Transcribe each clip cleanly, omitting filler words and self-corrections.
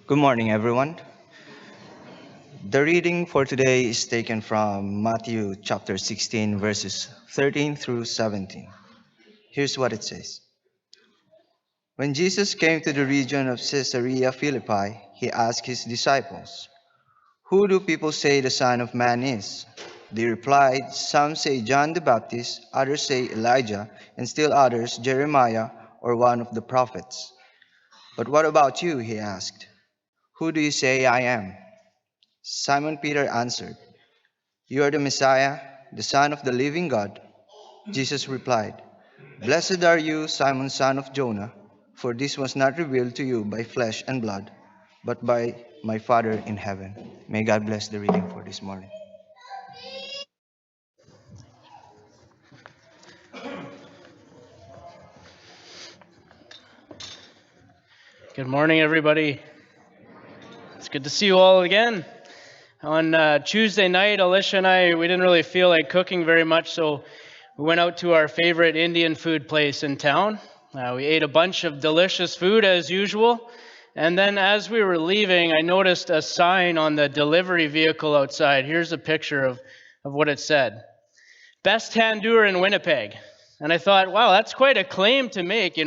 Good morning, everyone. The reading for today is taken from Matthew chapter 16, verses 13 through 17. Here's what it says. When Jesus came to the region of Caesarea Philippi, he asked his disciples, "Who do people say the Son of Man is?" They replied, "Some say John the Baptist, others say Elijah, and still others Jeremiah or one of the prophets." "But what about you?" he asked. "Who do you say I am?" Simon Peter answered, "You are the Messiah, the Son of the living God." Jesus replied, "Blessed are you, Simon, son of Jonah, for this was not revealed to you by flesh and blood, but by my Father in heaven." May God bless the reading for this morning. Good morning, everybody. It's good to see you all again. On Tuesday night, Alicia and I, we didn't really feel like cooking very much, so we went out to our favorite Indian food place in town. We ate a bunch of delicious food as usual, and then as we were leaving, I noticed a sign on the delivery vehicle outside. Here's a picture of what it said. Best Tandoor in Winnipeg. And I thought, wow, that's quite a claim to make,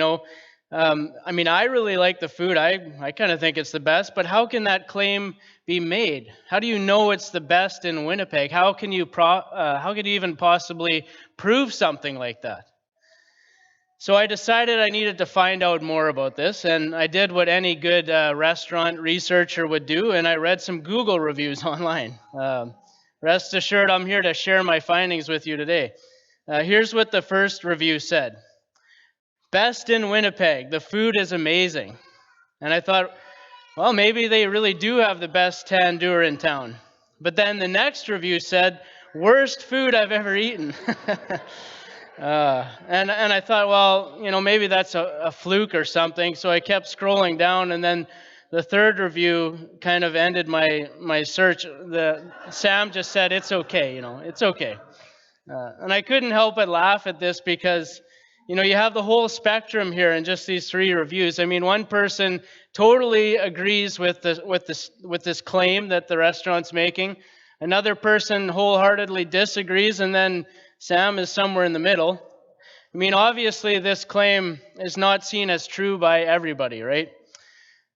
I really like the food. I kind of think it's the best, but how can that claim be made? How do you know it's the best in Winnipeg? How can you even possibly prove something like that? So I decided I needed to find out more about this, and I did what any good restaurant researcher would do, and I read some Google reviews online. Rest assured, I'm here to share my findings with you today. Here's what the first review said. Best in Winnipeg, the food is amazing. And I thought, well, maybe they really do have the best tandoor in town. But then the next review said, worst food I've ever eaten. And I thought, well, maybe that's a fluke or something. So I kept scrolling down, and then the third review kind of ended my search. Sam just said, it's okay, it's okay. And I couldn't help but laugh at this because, you have the whole spectrum here in just these three reviews. I mean, one person totally agrees with this claim that the restaurant's making. Another person wholeheartedly disagrees, and then Sam is somewhere in the middle. I mean, obviously, this claim is not seen as true by everybody, right?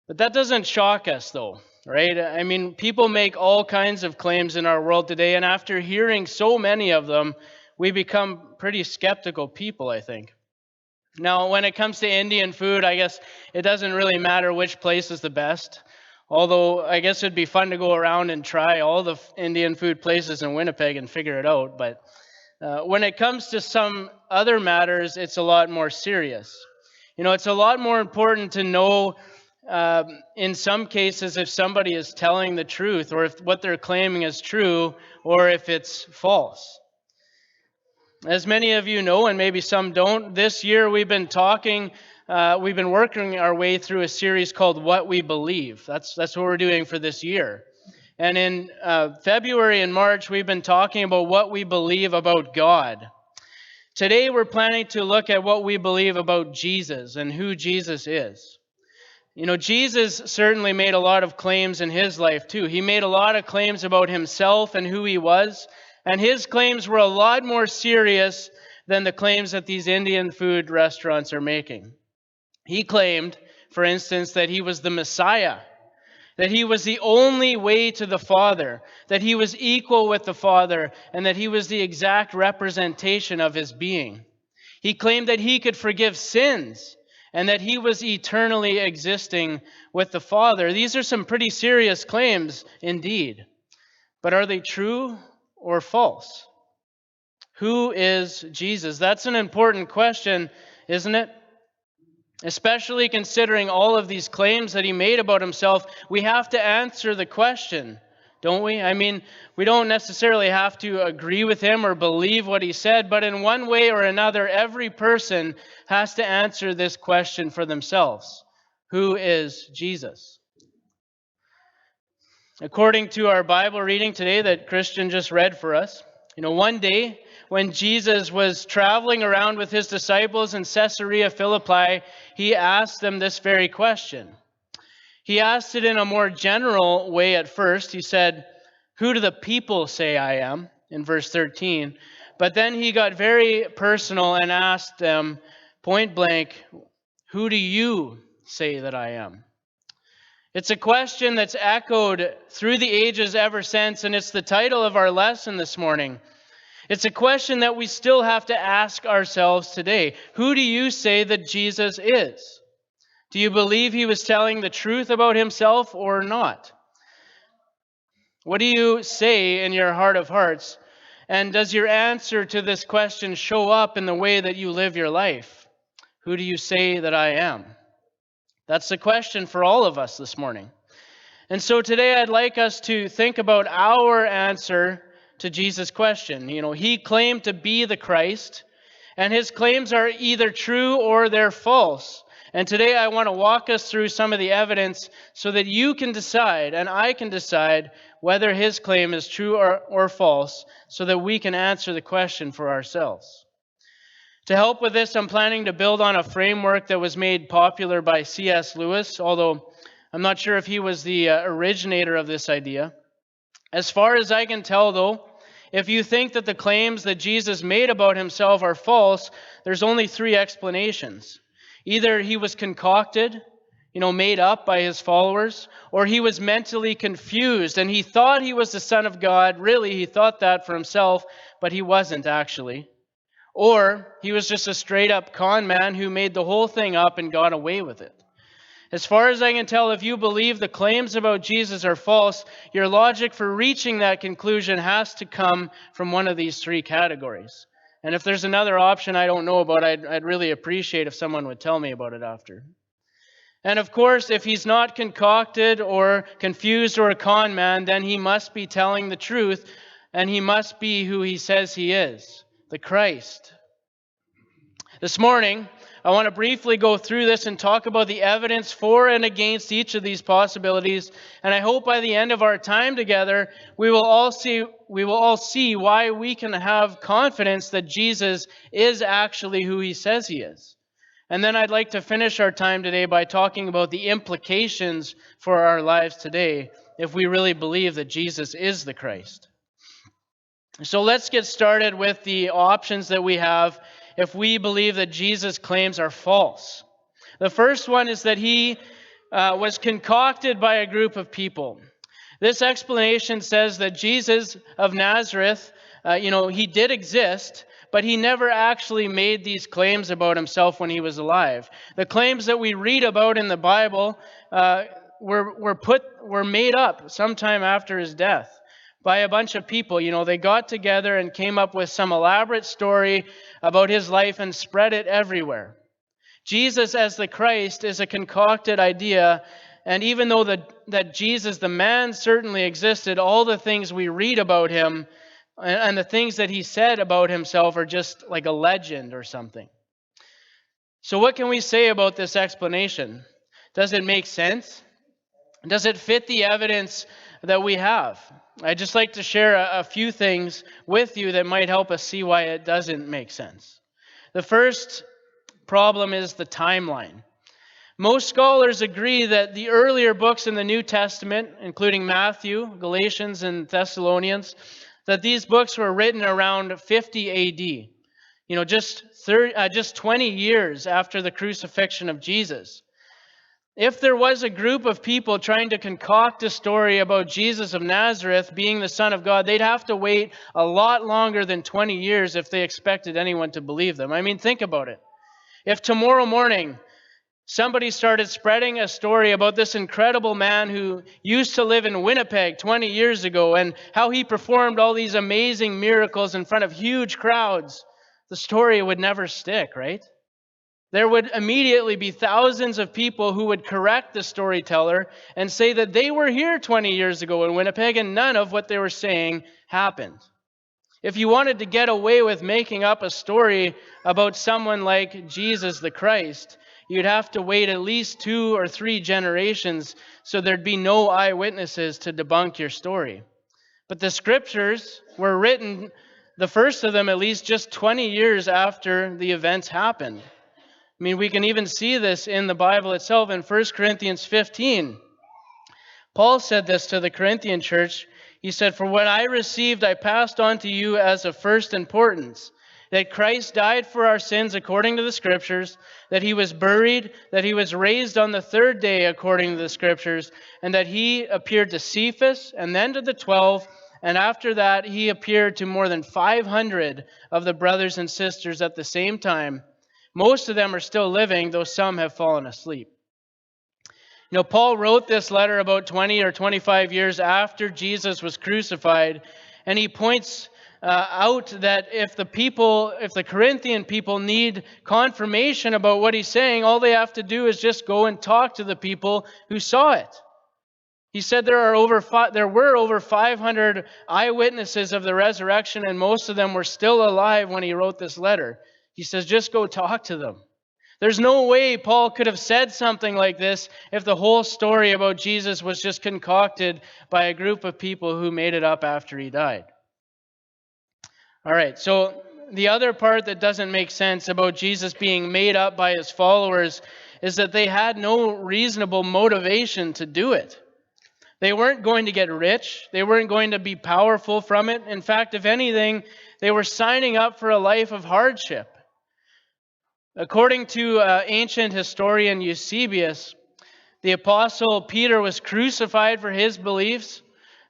But that doesn't shock us, though, right? I mean, people make all kinds of claims in our world today, and after hearing so many of them, we become pretty skeptical people, I think. Now, when it comes to Indian food, I guess it doesn't really matter which place is the best. Although, I guess it'd be fun to go around and try all the Indian food places in Winnipeg and figure it out. But when it comes to some other matters, it's a lot more serious. It's a lot more important to know, in some cases, if somebody is telling the truth, or if what they're claiming is true, or if it's false. As many of you know, and maybe some don't, this year we've been working our way through a series called What We Believe. That's what we're doing for this year. And in February and March, we've been talking about what we believe about God. Today, we're planning to look at what we believe about Jesus and who Jesus is. Jesus certainly made a lot of claims in his life too. He made a lot of claims about himself and who he was. And his claims were a lot more serious than the claims that these Indian food restaurants are making. He claimed, for instance, that he was the Messiah, that he was the only way to the Father, that he was equal with the Father, and that he was the exact representation of his being. He claimed that he could forgive sins and that he was eternally existing with the Father. These are some pretty serious claims indeed. But are they true or false? Who is Jesus? That's an important question, isn't it? Especially considering all of these claims that he made about himself, we have to answer the question, don't we? I mean, we don't necessarily have to agree with him or believe what he said, but in one way or another, every person has to answer this question for themselves. Who is Jesus? According to our Bible reading today that Christian just read for us, one day when Jesus was traveling around with his disciples in Caesarea Philippi, he asked them this very question. He asked it in a more general way at first. He said, "Who do the people say I am?" in verse 13. But then he got very personal and asked them point blank, "Who do you say that I am?" It's a question that's echoed through the ages ever since, and it's the title of our lesson this morning. It's a question that we still have to ask ourselves today. Who do you say that Jesus is? Do you believe he was telling the truth about himself or not? What do you say in your heart of hearts? And does your answer to this question show up in the way that you live your life? Who do you say that I am? That's the question for all of us this morning. And so today I'd like us to think about our answer to Jesus' question. He claimed to be the Christ, and his claims are either true or they're false. And today I want to walk us through some of the evidence so that you can decide and I can decide whether his claim is true or false, so that we can answer the question for ourselves. To help with this, I'm planning to build on a framework that was made popular by C.S. Lewis, although I'm not sure if he was the originator of this idea. As far as I can tell, though, if you think that the claims that Jesus made about himself are false, there's only three explanations. Either he was concocted, made up by his followers, or he was mentally confused and he thought he was the Son of God. Really, he thought that for himself, but he wasn't actually. Or he was just a straight-up con man who made the whole thing up and got away with it. As far as I can tell, if you believe the claims about Jesus are false, your logic for reaching that conclusion has to come from one of these three categories. And if there's another option I don't know about, I'd really appreciate if someone would tell me about it after. And of course, if he's not concocted or confused or a con man, then he must be telling the truth, and he must be who he says he is, the Christ. This morning, I want to briefly go through this and talk about the evidence for and against each of these possibilities. And I hope by the end of our time together, we will all see why we can have confidence that Jesus is actually who he says he is. And then I'd like to finish our time today by talking about the implications for our lives today if we really believe that Jesus is the Christ. So let's get started with the options that we have if we believe that Jesus' claims are false. The first one is that he was concocted by a group of people. This explanation says that Jesus of Nazareth, he did exist, but he never actually made these claims about himself when he was alive. The claims that we read about in the Bible were made up sometime after his death by a bunch of people. They got together and came up with some elaborate story about his life and spread it everywhere. Jesus as the Christ is a concocted idea, and even though that Jesus, the man, certainly existed, all the things we read about him and the things that he said about himself are just like a legend or something. So what can we say about this explanation? Does it make sense? Does it fit the evidence that we have? I'd just like to share a few things with you that might help us see why it doesn't make sense. The first problem is the timeline. Most scholars agree that the earlier books in the New Testament, including Matthew, Galatians, and Thessalonians, that these books were written around 50 AD, just 20 years after the crucifixion of Jesus. If there was a group of people trying to concoct a story about Jesus of Nazareth being the Son of God, they'd have to wait a lot longer than 20 years if they expected anyone to believe them. I mean, think about it. If tomorrow morning somebody started spreading a story about this incredible man who used to live in Winnipeg 20 years ago and how he performed all these amazing miracles in front of huge crowds, the story would never stick, right? There would immediately be thousands of people who would correct the storyteller and say that they were here 20 years ago in Winnipeg and none of what they were saying happened. If you wanted to get away with making up a story about someone like Jesus the Christ, you'd have to wait at least 2 or 3 generations so there'd be no eyewitnesses to debunk your story. But the scriptures were written, the first of them at least, just 20 years after the events happened. I mean, we can even see this in the Bible itself in 1 Corinthians 15. Paul said this to the Corinthian church. He said, "For what I received, I passed on to you as of first importance, that Christ died for our sins according to the Scriptures, that he was buried, that he was raised on the third day according to the Scriptures, and that he appeared to Cephas and then to the 12, and after that he appeared to more than 500 of the brothers and sisters at the same time. Most of them are still living, though some have fallen asleep." Paul wrote this letter about 20 or 25 years after Jesus was crucified, and he points out that if the Corinthian people need confirmation about what he's saying, all they have to do is just go and talk to the people who saw it. He said there were over 500 eyewitnesses of the resurrection, and most of them were still alive when he wrote this letter. He says, just go talk to them. There's no way Paul could have said something like this if the whole story about Jesus was just concocted by a group of people who made it up after he died. All right, so the other part that doesn't make sense about Jesus being made up by his followers is that they had no reasonable motivation to do it. They weren't going to get rich. They weren't going to be powerful from it. In fact, if anything, they were signing up for a life of hardship. According to ancient historian Eusebius, the Apostle Peter was crucified for his beliefs.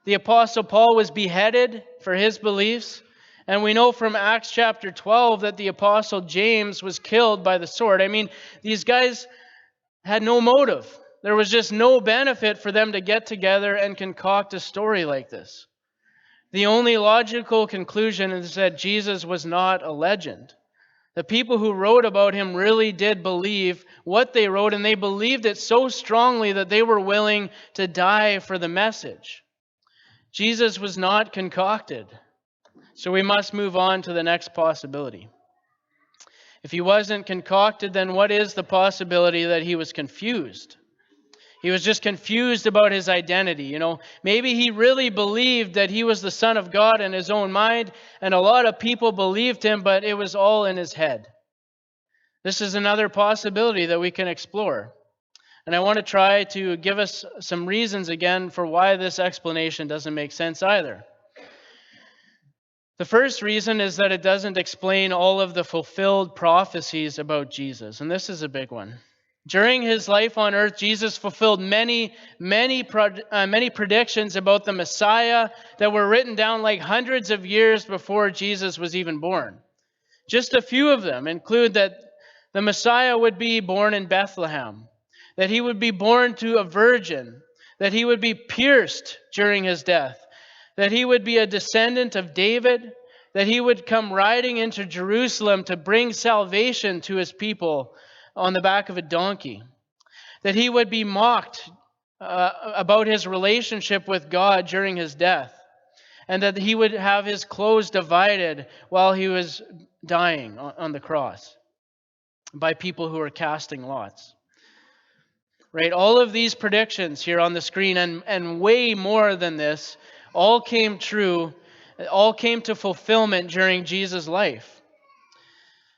The Apostle Paul was beheaded for his beliefs. And we know from Acts chapter 12 that the Apostle James was killed by the sword. I mean, these guys had no motive. There was just no benefit for them to get together and concoct a story like this. The only logical conclusion is that Jesus was not a legend. The people who wrote about him really did believe what they wrote, and they believed it so strongly that they were willing to die for the message. Jesus was not concocted. So we must move on to the next possibility. If he wasn't concocted, then what is the possibility that he was confused? He was just confused about his identity. Maybe he really believed that he was the Son of God in his own mind, and a lot of people believed him, but it was all in his head. This is another possibility that we can explore. And I want to try to give us some reasons again for why this explanation doesn't make sense either. The first reason is that it doesn't explain all of the fulfilled prophecies about Jesus, and this is a big one. During his life on earth, Jesus fulfilled many predictions about the Messiah that were written down like hundreds of years before Jesus was even born. Just a few of them include that the Messiah would be born in Bethlehem, that he would be born to a virgin, that he would be pierced during his death, that he would be a descendant of David, that he would come riding into Jerusalem to bring salvation to his people on the back of a donkey, that he would be mocked about his relationship with God during his death, and that he would have his clothes divided while he was dying on the cross by people who were casting lots. Right? All of these predictions here on the screen, and way more than this, all came true, all came to fulfillment during Jesus' life.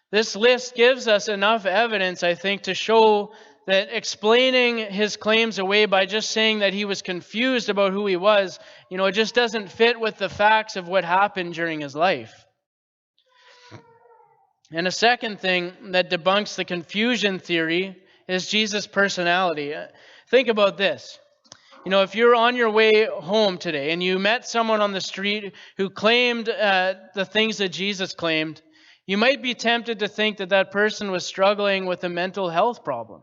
This list gives us enough evidence, I think, to show that explaining his claims away by just saying that he was confused about who he was, it just doesn't fit with the facts of what happened during his life. And a second thing that debunks the confusion theory is Jesus' personality. Think about this. If you're on your way home today and you met someone on the street who claimed the things that Jesus claimed, you might be tempted to think that that person was struggling with a mental health problem.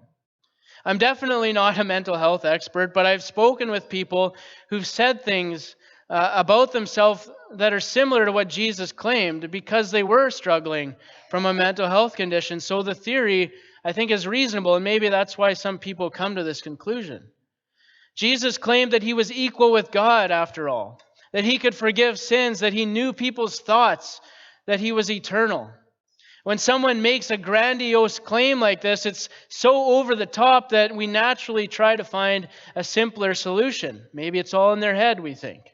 I'm definitely not a mental health expert, but I've spoken with people who've said things about themselves that are similar to what Jesus claimed because they were struggling from a mental health condition. So the theory, I think, is reasonable, and maybe that's why some people come to this conclusion. Jesus claimed that he was equal with God after all, that he could forgive sins, that he knew people's thoughts, that he was eternal. When someone makes a grandiose claim like this, it's so over the top that we naturally try to find a simpler solution. Maybe it's all in their head, we think.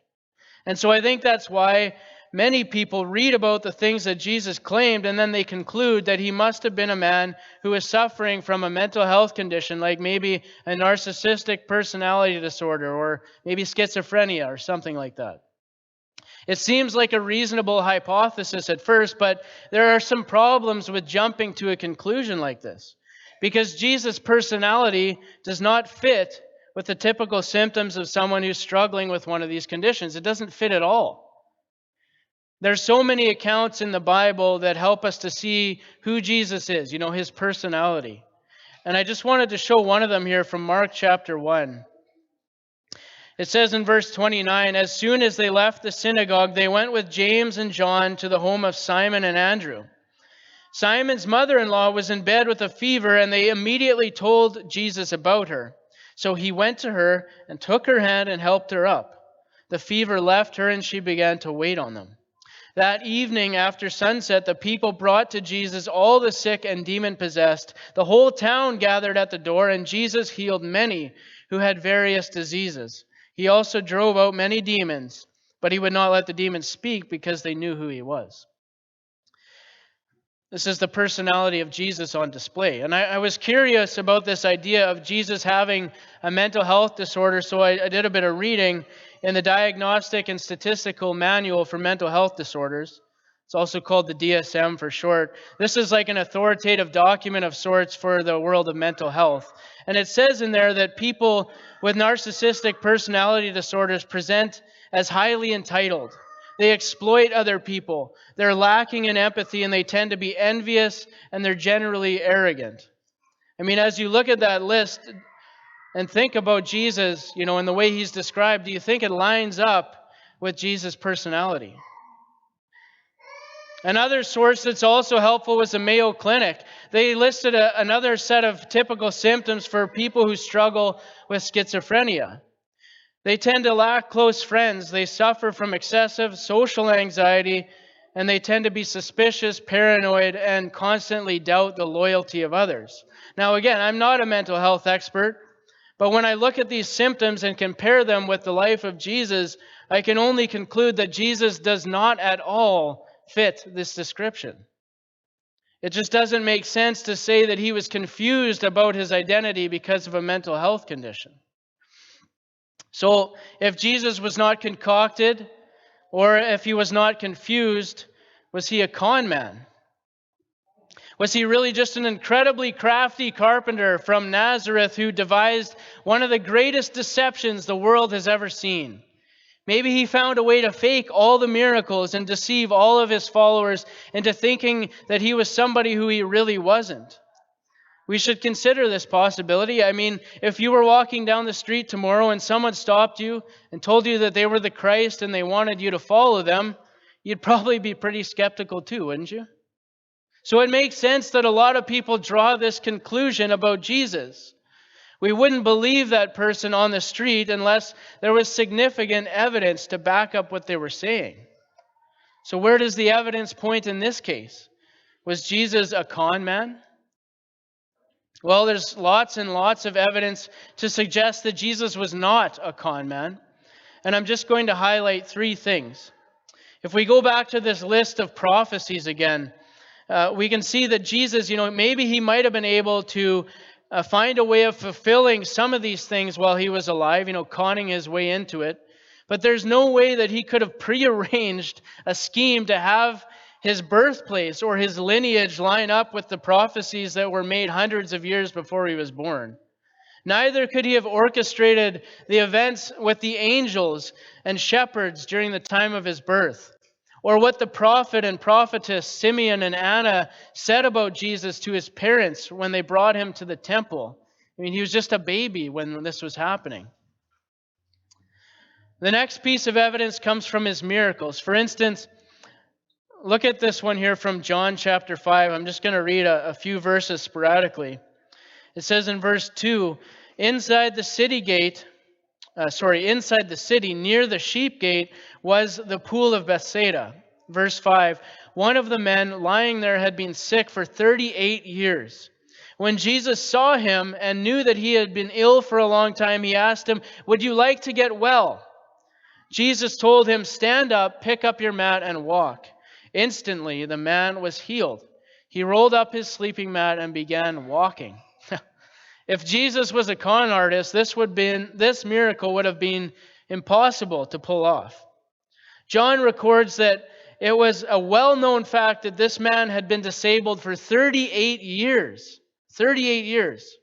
And so I think that's why many people read about the things that Jesus claimed, and then they conclude that he must have been a man who was suffering from a mental health condition, like maybe a narcissistic personality disorder or maybe schizophrenia or something like that. It seems like a reasonable hypothesis at first, but there are some problems with jumping to a conclusion like this, because Jesus' personality does not fit with the typical symptoms of someone who's struggling with one of these conditions. It doesn't fit at all. There's so many accounts in the Bible that help us to see who Jesus is, his personality. And I just wanted to show one of them here from Mark chapter 1. It says in verse 29, "As soon as they left the synagogue, they went with James and John to the home of Simon and Andrew. Simon's mother-in-law was in bed with a fever, and they immediately told Jesus about her. So he went to her and took her hand and helped her up. The fever left her, and she began to wait on them. That evening after sunset, the people brought to Jesus all the sick and demon-possessed. The whole town gathered at the door, and Jesus healed many who had various diseases. He also drove out many demons, but he would not let the demons speak because they knew who he was." This is the personality of Jesus on display. And I was curious about this idea of Jesus having a mental health disorder, so I did a bit of reading in the Diagnostic and Statistical Manual for Mental Health Disorders. It's also called the DSM for short. This is like an authoritative document of sorts for the world of mental health. And it says in there that people with narcissistic personality disorders present as highly entitled. They exploit other people. They're lacking in empathy, and they tend to be envious, and they're generally arrogant. I mean, as you look at that list and think about Jesus, and the way he's described, do you think it lines up with Jesus' personality? Another source that's also helpful was the Mayo Clinic. They listed another set of typical symptoms for people who struggle with schizophrenia. They tend to lack close friends. They suffer from excessive social anxiety, and they tend to be suspicious, paranoid, and constantly doubt the loyalty of others. Now, again, I'm not a mental health expert, but when I look at these symptoms and compare them with the life of Jesus, I can only conclude that Jesus does not at all fit this description. It just doesn't make sense to say that he was confused about his identity because of a mental health condition. So if Jesus was not concocted, or if he was not confused, was he a con man? Was he really just an incredibly crafty carpenter from Nazareth who devised one of the greatest deceptions the world has ever seen? Maybe he found a way to fake all the miracles and deceive all of his followers into thinking that he was somebody who he really wasn't. We should consider this possibility. I mean, if you were walking down the street tomorrow and someone stopped you and told you that they were the Christ and they wanted you to follow them, you'd probably be pretty skeptical too, wouldn't you? So it makes sense that a lot of people draw this conclusion about Jesus. We wouldn't believe that person on the street unless there was significant evidence to back up what they were saying. So where does the evidence point in this case? Was Jesus a con man? Well, there's lots and lots of evidence to suggest that Jesus was not a con man. And I'm just going to highlight three things. If we go back to this list of prophecies again, we can see that Jesus, maybe he might have been able to find a way of fulfilling some of these things while he was alive, conning his way into it. But there's no way that he could have prearranged a scheme to have his birthplace or his lineage line up with the prophecies that were made hundreds of years before he was born. Neither could he have orchestrated the events with the angels and shepherds during the time of his birth, or what the prophet and prophetess Simeon and Anna said about Jesus to his parents when they brought him to the temple. I mean, he was just a baby when this was happening. The next piece of evidence comes from his miracles. For instance, look at this one here from John chapter 5. I'm just going to read a few verses sporadically. It says in verse 2, inside the city, near the sheep gate, was the pool of Bethsaida. Verse 5, one of the men lying there had been sick for 38 years. When Jesus saw him and knew that he had been ill for a long time, he asked him, "Would you like to get well?" Jesus told him, "Stand up, pick up your mat, and walk." Instantly, the man was healed. He rolled up his sleeping mat and began walking. If Jesus was a con artist, this miracle would have been impossible to pull off. John records that it was a well-known fact that this man had been disabled for 38 years. 38 years.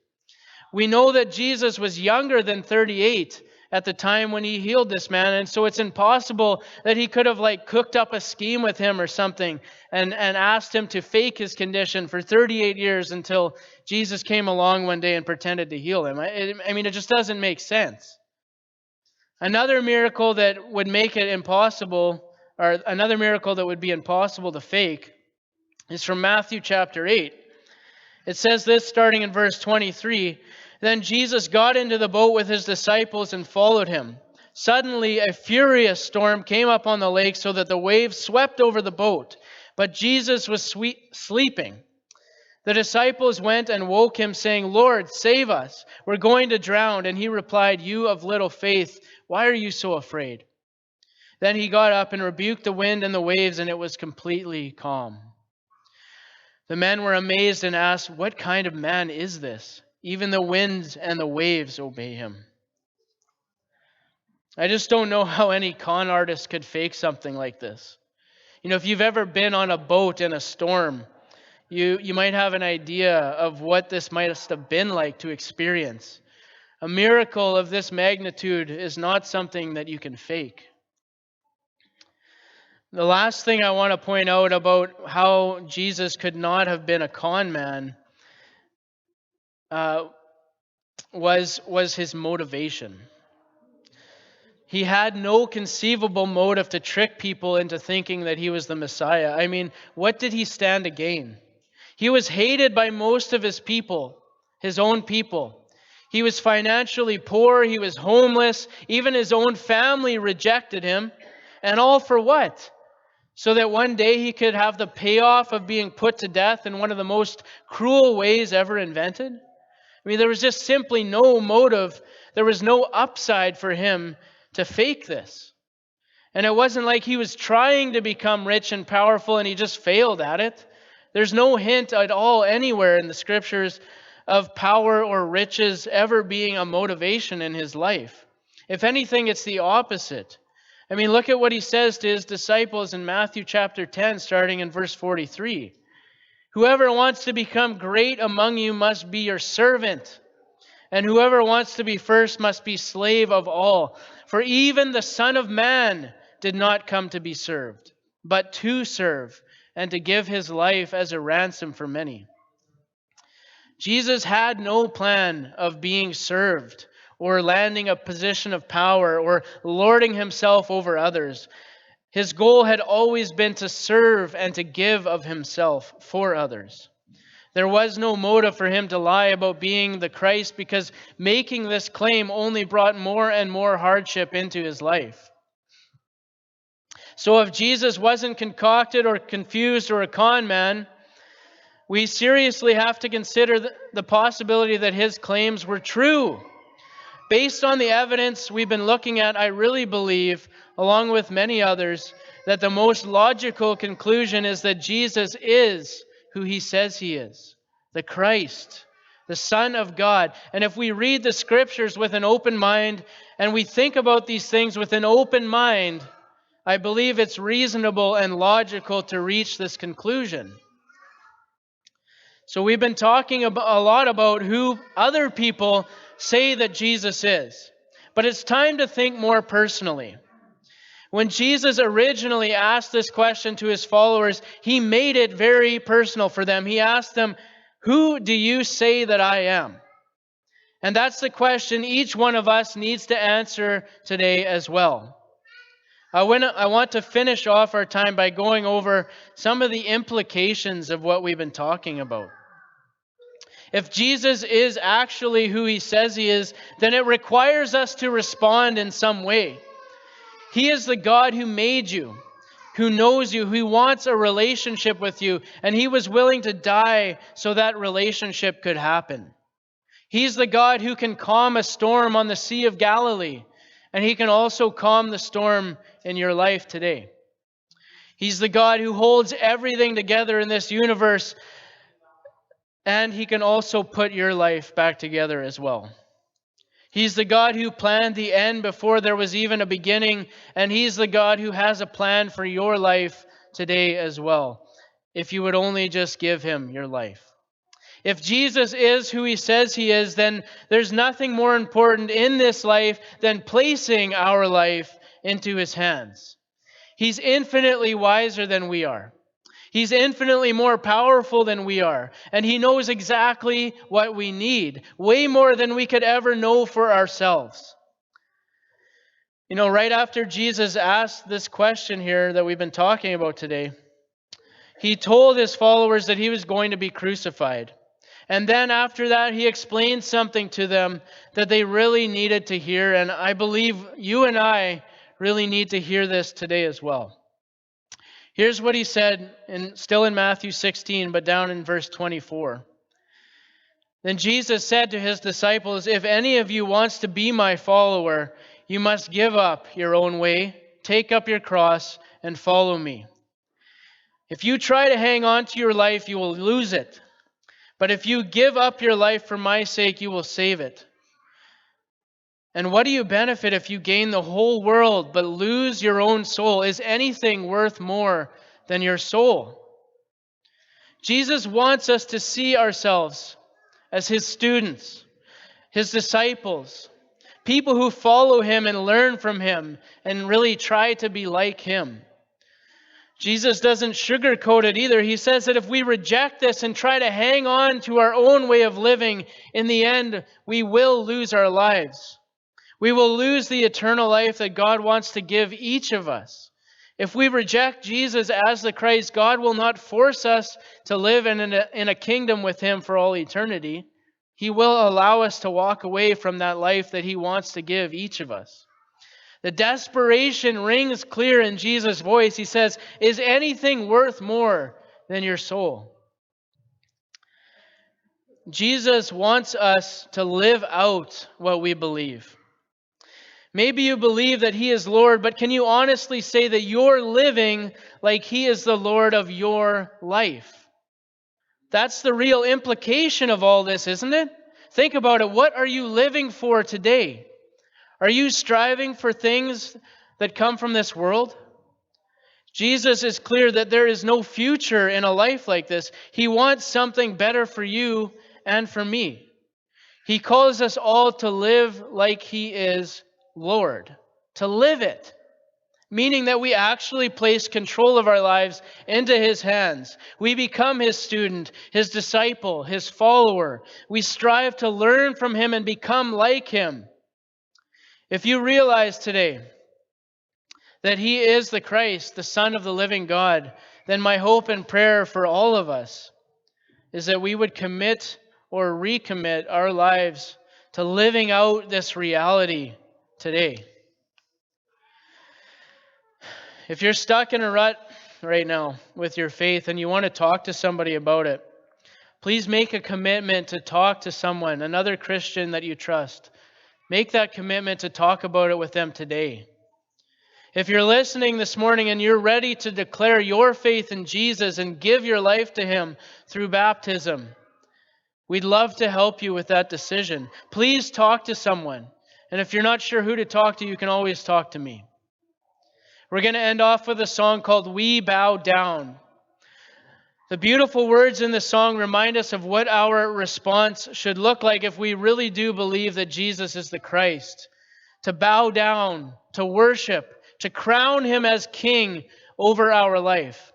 We know that Jesus was younger than 38 at the time when he healed this man, and so it's impossible that he could have cooked up a scheme with him or something and asked him to fake his condition for 38 years until Jesus came along one day and pretended to heal him. I mean, it just doesn't make sense. Another miracle that would make it impossible, or another miracle that would be impossible to fake, is from Matthew chapter 8. It says this starting in verse 23, "Then Jesus got into the boat with his disciples and followed him. Suddenly a furious storm came up on the lake so that the waves swept over the boat, but Jesus was sleeping. The disciples went and woke him, saying, 'Lord, save us. We're going to drown.' And he replied, 'You of little faith, why are you so afraid?' Then he got up and rebuked the wind and the waves, and it was completely calm. The men were amazed and asked, 'What kind of man is this? Even the winds and the waves obey him.'" I just don't know how any con artist could fake something like this. If you've ever been on a boat in a storm, you might have an idea of what this might have been like to experience. A miracle of this magnitude is not something that you can fake. The last thing I want to point out about how Jesus could not have been a con man was his motivation. He had no conceivable motive to trick people into thinking that he was the Messiah. I mean, what did he stand to gain? He was hated by most of his people, his own people. He was financially poor. He was homeless. Even his own family rejected him. And all for what? So that one day he could have the payoff of being put to death in one of the most cruel ways ever invented? I mean, there was just simply no motive. There was no upside for him to fake this. And it wasn't like he was trying to become rich and powerful and he just failed at it. There's no hint at all anywhere in the scriptures of power or riches ever being a motivation in his life. If anything, it's the opposite. I mean, look at what he says to his disciples in Matthew chapter 10, starting in verse 43. "Whoever wants to become great among you must be your servant, and whoever wants to be first must be slave of all. For even the Son of Man did not come to be served, but to serve, and to give his life as a ransom for many." Jesus had no plan of being served or landing a position of power or lording himself over others. His goal had always been to serve and to give of himself for others. There was no motive for him to lie about being the Christ, because making this claim only brought more and more hardship into his life. So if Jesus wasn't concocted or confused or a con man, we seriously have to consider the possibility that his claims were true. Based on the evidence we've been looking at, I really believe, along with many others, that the most logical conclusion is that Jesus is who he says he is, the Christ, the Son of God. And if we read the scriptures with an open mind and we think about these things with an open mind, I believe it's reasonable and logical to reach this conclusion. So we've been talking a lot about who other people say that Jesus is. But it's time to think more personally. When Jesus originally asked this question to his followers, he made it very personal for them. He asked them, "Who do you say that I am?" And that's the question each one of us needs to answer today as well. I want to finish off our time by going over some of the implications of what we've been talking about. If Jesus is actually who he says he is, then it requires us to respond in some way. He is the God who made you, who knows you, who wants a relationship with you, and he was willing to die so that relationship could happen. He's the God who can calm a storm on the Sea of Galilee, and He can also calm the storm in your life today. He's the God who holds everything together in this universe, and He can also put your life back together as well. He's the God who planned the end before there was even a beginning, and He's the God who has a plan for your life today as well, if you would only just give Him your life. If Jesus is who He says He is, then there's nothing more important in this life than placing our life into His hands. He's infinitely wiser than we are. He's infinitely more powerful than we are, and He knows exactly what we need, way more than we could ever know for ourselves. Right after Jesus asked this question here that we've been talking about today, He told His followers that He was going to be crucified. And then after that, He explained something to them that they really needed to hear, and I believe you and I really need to hear this today as well. Here's what He said, still in Matthew 16, but down in verse 24. Then Jesus said to His disciples, "If any of you wants to be my follower, you must give up your own way, take up your cross, and follow me. If you try to hang on to your life, you will lose it. But if you give up your life for my sake, you will save it. And what do you benefit if you gain the whole world but lose your own soul? Is anything worth more than your soul?" Jesus wants us to see ourselves as His students, His disciples, people who follow Him and learn from Him and really try to be like Him. Jesus doesn't sugarcoat it either. He says that if we reject this and try to hang on to our own way of living, in the end, we will lose our lives. We will lose the eternal life that God wants to give each of us. If we reject Jesus as the Christ, God will not force us to live in a kingdom with Him for all eternity. He will allow us to walk away from that life that He wants to give each of us. The desperation rings clear in Jesus' voice. He says, "Is anything worth more than your soul?" Jesus wants us to live out what we believe. Maybe you believe that He is Lord, but can you honestly say that you're living like He is the Lord of your life? That's the real implication of all this, isn't it? Think about it. What are you living for today? Are you striving for things that come from this world? Jesus is clear that there is no future in a life like this. He wants something better for you and for me. He calls us all to live like He is Lord, to live it, meaning that we actually place control of our lives into His hands. We become His student, His disciple, His follower. We strive to learn from Him and become like Him. If you realize today that He is the Christ, the Son of the living God, then my hope and prayer for all of us is that we would commit or recommit our lives to living out this reality today. If you're stuck in a rut right now with your faith and you want to talk to somebody about it, please make a commitment to talk to someone, another Christian that you trust. Make that commitment to talk about it with them today. If you're listening this morning and you're ready to declare your faith in Jesus and give your life to Him through baptism, we'd love to help you with that decision. Please talk to someone. And if you're not sure who to talk to, you can always talk to me. We're going to end off with a song called "We Bow Down." The beautiful words in the song remind us of what our response should look like if we really do believe that Jesus is the Christ. To bow down, to worship, to crown Him as King over our life.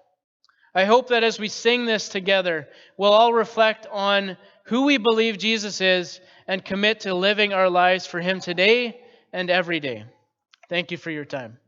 I hope that as we sing this together, we'll all reflect on who we believe Jesus is and commit to living our lives for Him today and every day. Thank you for your time.